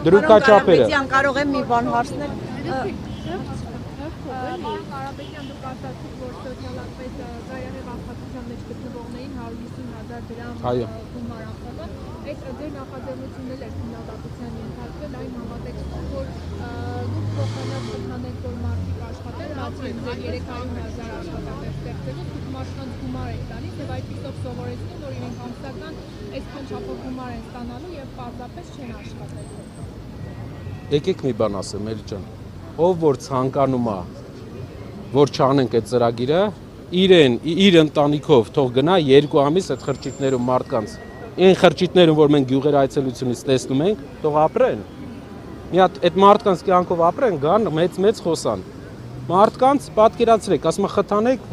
գրուկաչափերը։ Կարող եմ մի բան հարցնել։ Կարապետյան դուք ասացիք, որ սոցիալապես ծայրահեղ աշխատության մեջ գտնվողներին 150,000 դրամ գումար աշխատան։ Այդ ձեր նախաձեռնությունն էր քննադատության ենթարկվել, այն համատեքստում, որ դուք փոխանակ խթանեք, որ մարդիկ աշխատեն, բացի ձեր 300,000 աշխատատեղ ստեղծելուց, դուք մարդկանց գումար եք տալիս եւ այդպիսով սովորեցնում, որ իրենք ամսական այսքան չափով գումար են ստանալու եւ պարզապես չեն աշխատելու։ Եկեք մի բան ասեմ, Էլի ջան, ով որ ցանկանում է որ չանենք այդ ծրագիրը, իր ընտանիքով թող գնա 2 ամիս այդ խրճիթներում մարդկանց, այն խրճիթներում, որ մենք գյուղեր այցելությունից տեսնում ենք, թող ապրեն։ Մի հատ այդ մարդկանց կյանքով ապրեն, գան մեծ խոսան։ Մարդկանց պատկերացրեք, ասում խթանեք,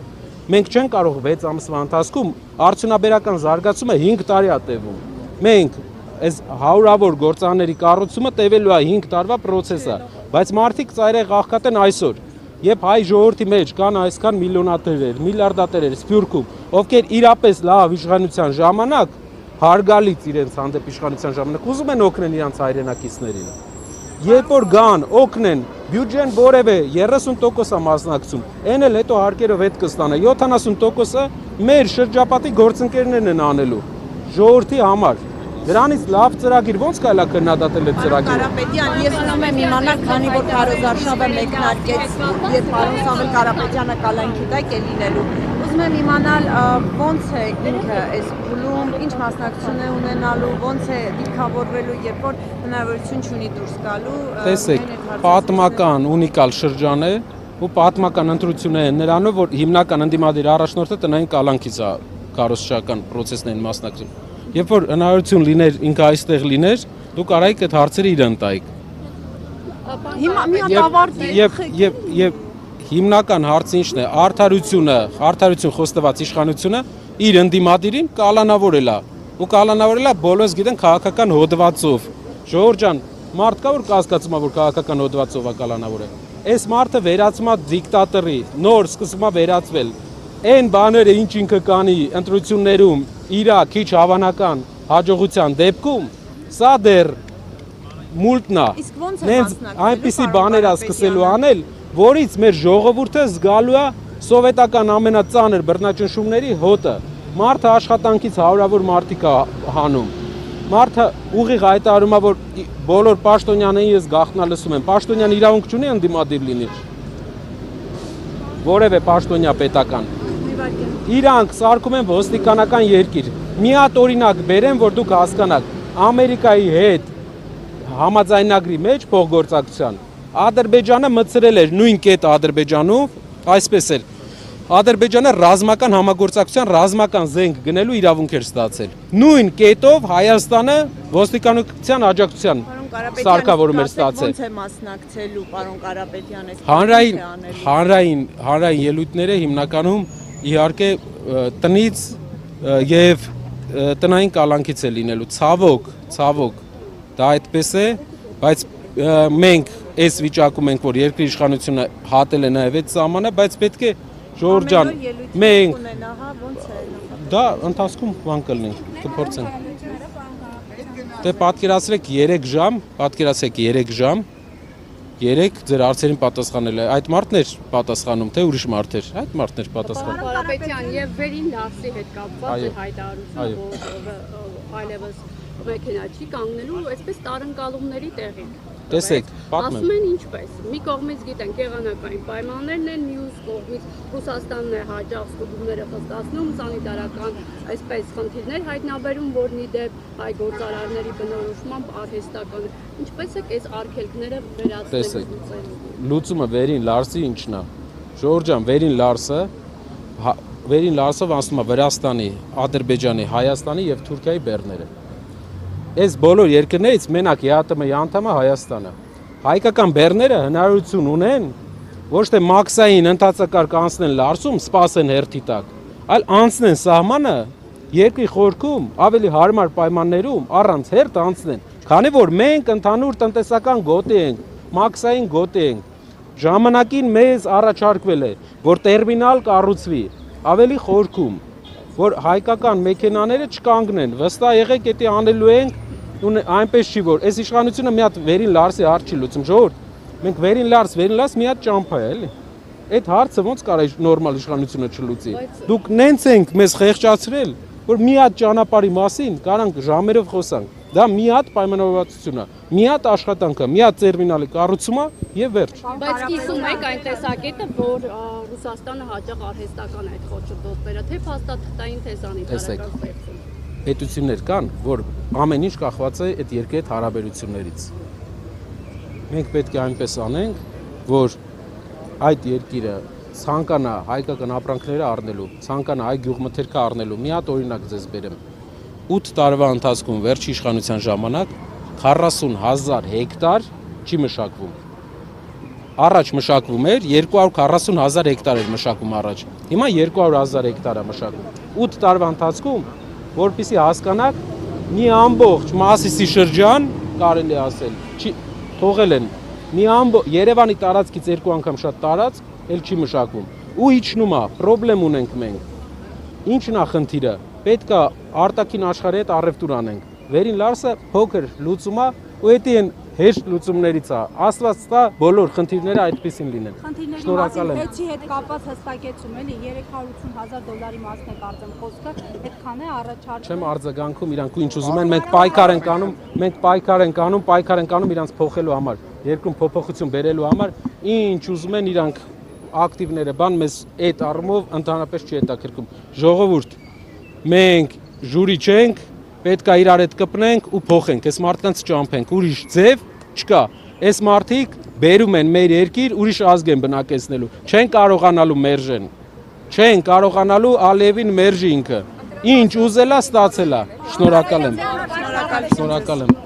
մենք չենք կարող 6 ամսվա ընթացքում արդյունաբերական զարգացումը 5 տարի է տևում։ Մենք այս հարյուրավոր գործարանների կառուցումը տևելու է 5 տարվա process է, բայց մարդիկ ծայրահեղ աղքատ են այսօր։ Եվ հայ ժողովրդի մեջ կան այսքան միլիոնատերեր, միլիարդատերեր Սփյուռքում, ովքեր իրապես լավ իշխանության ժամանակ, հարգալից իրենց հանդեպ իշխանության ժամանակ ուզում են օգնել իրենց հայրենակիցներին։ Երբ որ գան, օգնեն, բյուջեն որևէ 30% է մասնակցում, այն էլ հետո հարկերով հետ կստանա, 70%-ը մեր շրջապատի գործընկերներն են անելու, ժողովրդի համար։ Դրանից լավ ծրագիր ոնց կարելի է քննադատել այդ ծրագիրը։ Կարապետյան, ես ուզում եմ իմանալ, քանի որ Քարոզարշավը մեկնարկեց, երբ պարոն Սամվել Կարապետյանը կալանքի տակ է լինելու։ Ուզում եմ իմանալ ոնց է ինքը այս փուլում, ինչ մասնակցություն է ունենալու, ոնց է դիրքավորվելու, երբ որ հնարավորություն չունի դուրս գալու։ Տեսեք, պատմական ունիկալ շրջան է ու պատմական ընտրություն է նրանով, որ հիմնական ընդդիմադիր առաջնորդը տնային կալանքից է քարոզչական process-ներին մասնակցում։ Երբ որ հնարավորություն լիներ ինքը այստեղ լիներ, դուք արայիք այդ հարցերը իրեն տայիք։ Հիմա մի հատ ավարտի։ Եվ հիմնական հարցը ինչն է, արդարություն խոստված իշխանությունը իր ընդդիմադիրին կալանավորել է։ Ու կալանավորել է բոլորս գիտեն քաղաքական հոդվածով։ Ժողովուրդ ջան, մարդ կա որ կասկածում է որ քաղաքական հոդվածով է կալանավորել։ Այս մարդը վերածում է դիկտատորի, նոր սկսում է վերածվել։ Այն բաները ինչ ինքը կանի ընտրություններում իր քիչ հավանական հաջողության դեպքում սա դեռ մուլտն է։ Իսկ ոնց է մասնակցելու։ Այնպիսի բաներ է սկսելու անել, որից մեր ժողովուրդը զգալու է սովետական ամենածանր բռնաճնշումների հոտը։ Մարդը աշխատանքից հարյուրավոր մարդիկ է հանում։ Մարդը ուղիղ հայտարարում է որ բոլոր պաշտոնյաներին ես գաղտնա լսում եմ։ Պաշտոնյան իրավունք չունի ընդդիմադիր լինի։ Որևէ պաշտոնյա պետական։ Իրանք սարքում են ոստիկանական երկիր։ Մի հատ օրինակ բերեմ, որ դուք հասկանաք, Ամերիկայի հետ համաձայնագրի մեջ փոխգործակցության Ադրբեջանը մտցրել էր նույն կետը Ադրբեջանով, այսպես էր։ Ադրբեջանը ռազմական համագործակցության ռազմական զենք գնելու իրավունք էր ստացել։ Նույն կետով Հայաստանը ոստիկանության աջակցության սարքավորում էր ստացել։ Ոնց է մասնակցելու պարոն Կարապետյանը։ Հանրային ելույթները հիմնականում իհարկե տնից եւ տնային կալանքից է լինելու, ցավոք դա այդպես է, բայց մենք այս վիճակում ենք, որ երկրի իշխանությունը հատել է նաեւ այդ սահմանը, բայց պետք է ժողովուրդ ջան, մենք դա ընթացքում բան կլինի, կփորձենք։ Դե պատկերացրեք 3 ժամ, 3 ձեր հարցերին պատասխանել է։ Այդ մարդն էր պատասխանում, թե ուրիշ մարդ էր։ Այդ մարդն էր պատասխանում։ Կարապետյան եւ վերին դասի հետ կապված է հայտարարությունը, որ այլևս մեքենա չի կանգնելու, այսպես տարընկալումների տեղին։ Տեսեք, պատմեմ։ Ասում են ինչպես։ Մի կողմից գիտենք եղանակային պայմաններն են, մյուս կողմից Ռուսաստանն է հաջող ստուգումները խստացնում, սանիտարական այսպես խնդիրներ հայտնաբերում, որն ի դեպ հայ գործարարների բնորոշմամբ արհեստական է։ Ինչպես է այս արգելքները վերացնել։ Լուծումը վերին Լարսի ինչն է։ Ժողովուրդ ջան, վերին Լարսով ասում է Վրաստանի, Ադրբեջանի, Հայաստանի եւ Թուրքիայի բեռները։ Այս բոլոր երկրներից մենակ ԵԱՏՄ-ի անդամը Հայաստանը։ Հայկական բեռները հնարավորություն ունեն ոչ թե մաքսային ընդհանրակարգ անցնեն Լարսում, սպասեն հերթի տակ, այլ անցնեն սահմանը երկրի խորքում ավելի հարմար պայմաններում առանց հերթ անցնեն, քանի որ մենք ընդհանուր տնտեսական գոտի ենք, մաքսային գոտի ենք։ Ժամանակին մեզ առաջարկվել է, որ տերմինալ կառուցվի ավելի խորքում, որ հայկական մեքենաները չկանգնեն, վստահ եղեք, դա անելու ենք Այնպես չի որ այս իշխանությունը մի հատ վերին լարսի հարց չի լուծում, ժողովուրդ։ Մենք վերին լարս մի հատ ճամփա է, էլի։ Այդ հարցը ոնց կարա նորմալ իշխանությունը չլուծի։ Դուք նենց ենք մեզ խեղճացրել, որ մի հատ ճանապարհի մասին կարանք ժամերով խոսանք։ Դա մի հատ պայմանավորվածություն է, մի հատ աշխատանք է, մի հատ տերմինալի կառուցումը եւ վերջ։ Բայց կիսում եք այն տեսակետը, որ Ռուսաստանը հաճախ արհեստական այդ խոչընդոտները, թե փաստաթղթային, թե սանիտարական ստեղծում։ Պետություններ կան, որ ամեն ինչ կախված է այդ երկրի հետ հարաբերություններից։ Մենք պետք է այնպես անենք, որ այդ երկիրը ցանկանա հայկական ապրանքները առնելու, ցանկանա հայ գյուղմթերքը առնելու։ Մի հատ օրինակ ձեզ բերեմ։ 8 տարվա ընթացքում վերջի իշխանության ժամանակ 40,000 հեկտար չի մշակվում։ Առաջ մշակվում էր 240,000 հեկտար էր մշակում առաջ։ Հիմա 200,000 հեկտար է մշակվում։ 8 տարվա ընթացքում, որպեսզի հասկանաք, մի ամբողջ Մասիսի շրջան, կարելի ասել, թողել են մի Երևանի տարածքից 2 անգամ շատ տարածք, էլ չի մշակվում։ Ու իջնում է, խնդրեմ ունենք մենք։ Ինչն է խնդիրը։ Պետք է արտաքին աշխարհի հետ առևտուր անենք։ Վերին լարսը փոքր լուծում է, ու դա են հեշտ լուծումներից է։ Աստված տա բոլոր խնդիրները այդպեսին լինեն։ Շնորհակալ եմ։ Հետի հետ կապված հստակեցում էլի $380,000 մասն է կարծեմ խոսքը, այդքան է առաջարկում։ Չեմ արձագանքում, իրանք ինչ ուզում են, մենք պայքար ենք անում իրանք փոխելու համար, երկրում փոփոխություն բերելու համար, ինչ ուզում են իրանք ակտիվները, բան մեզ այդ առումով ընդհանրապես չի հետաքրքրում։ Ժողովուրդ, մենք ժուրի չենք, պետք է իրար հետ կպնենք ու փոխենք, այս մարդկանց ճամփենք, ուրիշ ձև չկա։ Այս մարդիկ բերում են մեր երկիր, ուրիշ ազգ են բնակեցնելու։ Չեն կարողանալու մերժեն։ Չեն կարողանալու Ալիևին մերժի ինքը։ Ինչ ուզելա, ստացելա։ Շնորհակալ եմ։